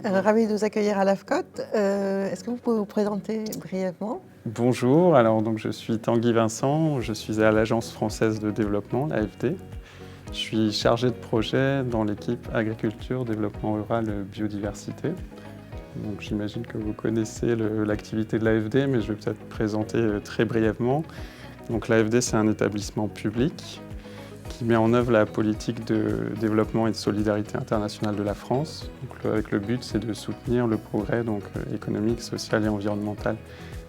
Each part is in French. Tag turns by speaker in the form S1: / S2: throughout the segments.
S1: Ravi de vous accueillir à l'AFCOT. Est-ce que vous pouvez vous présenter brièvement?
S2: Bonjour, alors donc je suis Tanguy Vincent, je suis à l'Agence française de développement, l'AFD. Je suis chargé de projet dans l'équipe agriculture, développement rural, biodiversité. Donc j'imagine que vous connaissez l'activité de l'AFD, mais je vais peut-être présenter très brièvement. Donc l'AFD, c'est un établissement public qui met en œuvre la politique de développement et de solidarité internationale de la France. Donc, avec le but, c'est de soutenir le progrès économique, social et environnemental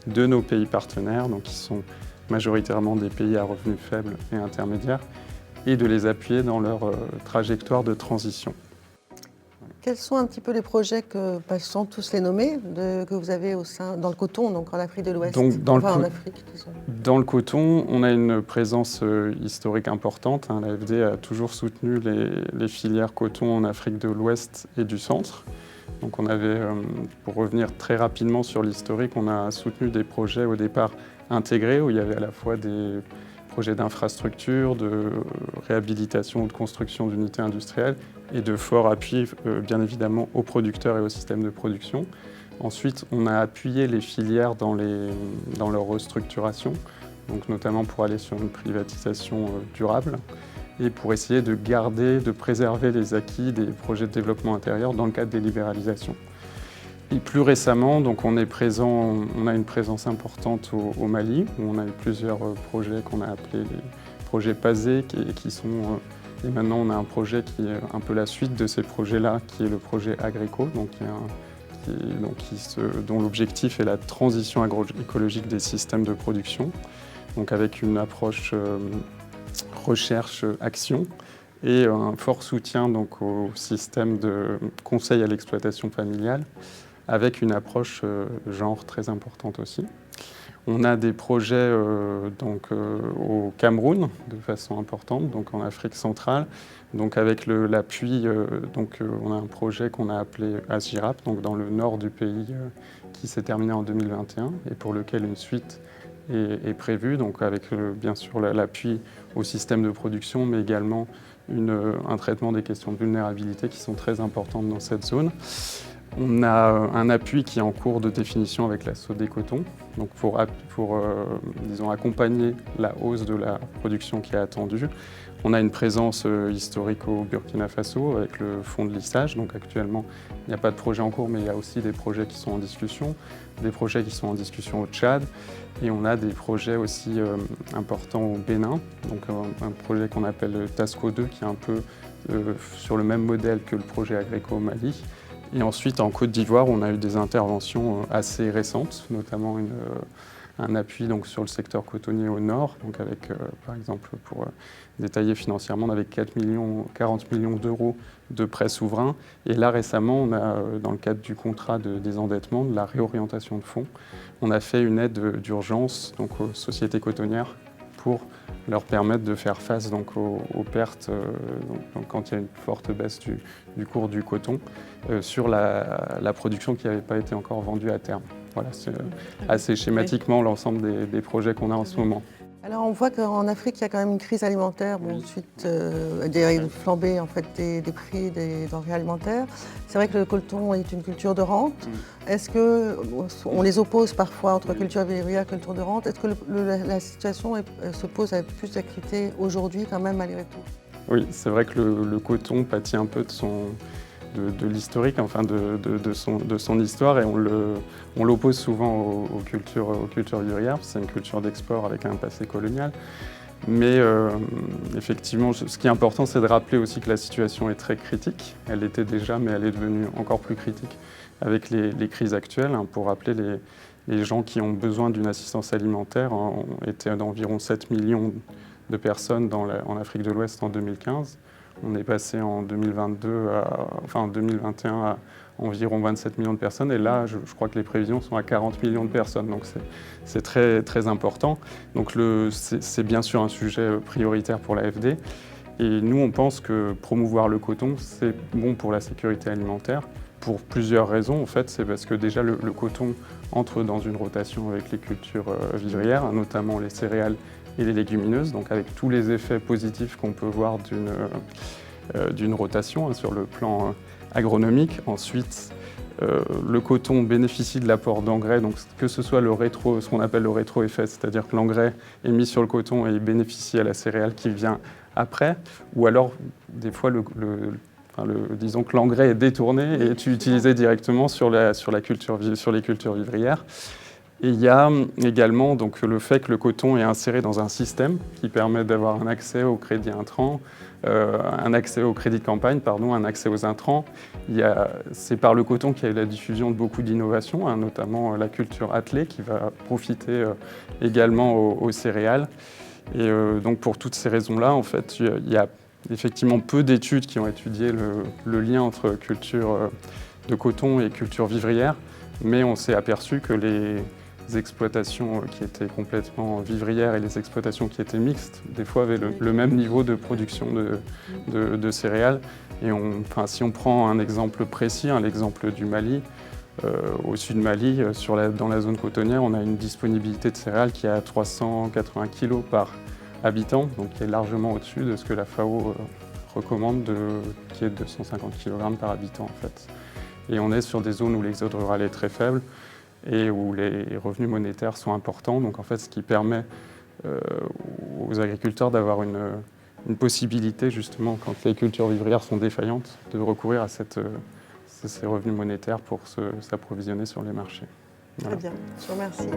S2: de nos pays partenaires, donc qui sont majoritairement des pays à revenus faibles et intermédiaires, et de les appuyer dans leur trajectoire de transition.
S1: Quels sont un petit peu les projets, sans tous les nommer, que vous avez dans le coton, donc en Afrique de l'Ouest?
S2: En Afrique, disons. Dans le coton, on a une présence historique importante. L'AFD a toujours soutenu les filières coton en Afrique de l'Ouest et du Centre. Donc on avait, pour revenir très rapidement sur l'historique, on a soutenu des projets au départ intégrés où il y avait à la fois des projets d'infrastructure, de réhabilitation ou de construction d'unités industrielles et de fort appui bien évidemment aux producteurs et aux systèmes de production. Ensuite, on a appuyé les filières dans leur restructuration, donc notamment pour aller sur une privatisation durable et pour essayer de garder, de préserver les acquis des projets de développement intérieur dans le cadre des libéralisations. Et plus récemment, donc on a une présence importante au Mali, où on a eu plusieurs projets qu'on a appelés les projets PASE, et maintenant on a un projet qui est un peu la suite de ces projets-là, qui est le projet Agrico, dont l'objectif est la transition agroécologique des systèmes de production, donc avec une approche recherche-action et un fort soutien donc, au système de conseil à l'exploitation familiale, avec une approche genre très importante aussi. On a des projets au Cameroun de façon importante, donc en Afrique centrale. Donc avec l'appui, on a un projet qu'on a appelé ASGIRAP, donc dans le nord du pays, qui s'est terminé en 2021 et pour lequel une suite est prévue, donc avec bien sûr l'appui au système de production, mais également un traitement des questions de vulnérabilité qui sont très importantes dans cette zone. On a un appui qui est en cours de définition avec la Sodécoton, donc pour accompagner la hausse de la production qui est attendue. On a une présence historique au Burkina Faso avec le fonds de lissage. Donc actuellement, il n'y a pas de projet en cours, mais il y a aussi des projets qui sont en discussion, des projets qui sont en discussion au Tchad. Et on a des projets aussi importants au Bénin, donc un projet qu'on appelle TASCO 2, qui est un peu sur le même modèle que le projet Agrico au Mali. Et ensuite, en Côte d'Ivoire, on a eu des interventions assez récentes, notamment un appui donc, sur le secteur cotonnier au nord, donc avec, par exemple, pour détailler financièrement, on avait 40 millions d'euros de prêts souverains. Et là, récemment, on a, dans le cadre du contrat de désendettement, de la réorientation de fonds, on a fait une aide d'urgence donc, aux sociétés cotonnières pour leur permettre de faire face donc, aux pertes donc, quand il y a une forte baisse du cours du coton sur la production qui n'avait pas été encore vendue à terme. Voilà, c'est assez schématiquement l'ensemble des projets qu'on a en ce moment.
S1: Alors on voit qu'en Afrique, il y a quand même une crise alimentaire, suite une flambée en fait, des prix des denrées alimentaires. C'est vrai que le coton est une culture de rente. Est-ce qu'on les oppose parfois entre culture vivrière et culture de rente? Est-ce que la situation se pose avec plus d'activité aujourd'hui quand même malgré tout?
S2: Oui, c'est vrai que le coton pâtit un peu de l'historique, enfin de son histoire, et on l'oppose souvent aux cultures vivrières. C'est une culture d'export avec un passé colonial. Mais effectivement, ce qui est important, c'est de rappeler aussi que la situation est très critique. Elle l'était déjà, mais elle est devenue encore plus critique avec les crises actuelles. Pour rappeler, les gens qui ont besoin d'une assistance alimentaire étaient d'environ 7 millions de personnes en Afrique de l'Ouest en 2015. On est passé en 2021 à environ 27 millions de personnes. Et là, je crois que les prévisions sont à 40 millions de personnes. Donc c'est très, très important. Donc c'est bien sûr un sujet prioritaire pour l'AFD. Et nous, on pense que promouvoir le coton, c'est bon pour la sécurité alimentaire. Pour plusieurs raisons, en fait, c'est parce que déjà le coton entre dans une rotation avec les cultures vivrières, notamment les céréales et les légumineuses, donc avec tous les effets positifs qu'on peut voir d'une rotation sur le plan agronomique. Ensuite, le coton bénéficie de l'apport d'engrais, donc que ce soit ce qu'on appelle le rétro-effet, c'est-à-dire que l'engrais est mis sur le coton et il bénéficie à la céréale qui vient après, ou alors des fois disons que l'engrais est détourné et est utilisé directement sur les cultures vivrières. Et il y a également donc, le fait que le coton est inséré dans un système qui permet d'avoir un accès au crédit intrant, un accès au crédit de campagne, un accès aux intrants. C'est par le coton qu'il y a eu la diffusion de beaucoup d'innovations, hein, notamment la culture attelée qui va profiter également aux céréales. Et donc pour toutes ces raisons-là, en fait, il y a effectivement peu d'études qui ont étudié le lien entre culture de coton et culture vivrière, mais on s'est aperçu que les exploitations qui étaient complètement vivrières et les exploitations qui étaient mixtes, des fois avaient le même niveau de production de céréales. Et si on prend un exemple précis, l'exemple du Mali, au sud Mali, dans la zone cotonnière, on a une disponibilité de céréales qui est à 380 kg par habitant, donc qui est largement au-dessus de ce que la FAO recommande, qui est de 250 kg par habitant en fait. Et on est sur des zones où l'exode rural est très faible et où les revenus monétaires sont importants. Donc en fait, ce qui permet aux agriculteurs d'avoir une possibilité, justement, quand les cultures vivrières sont défaillantes, de recourir à ces revenus monétaires pour s'approvisionner sur les marchés.
S1: Voilà. Très bien, je vous remercie.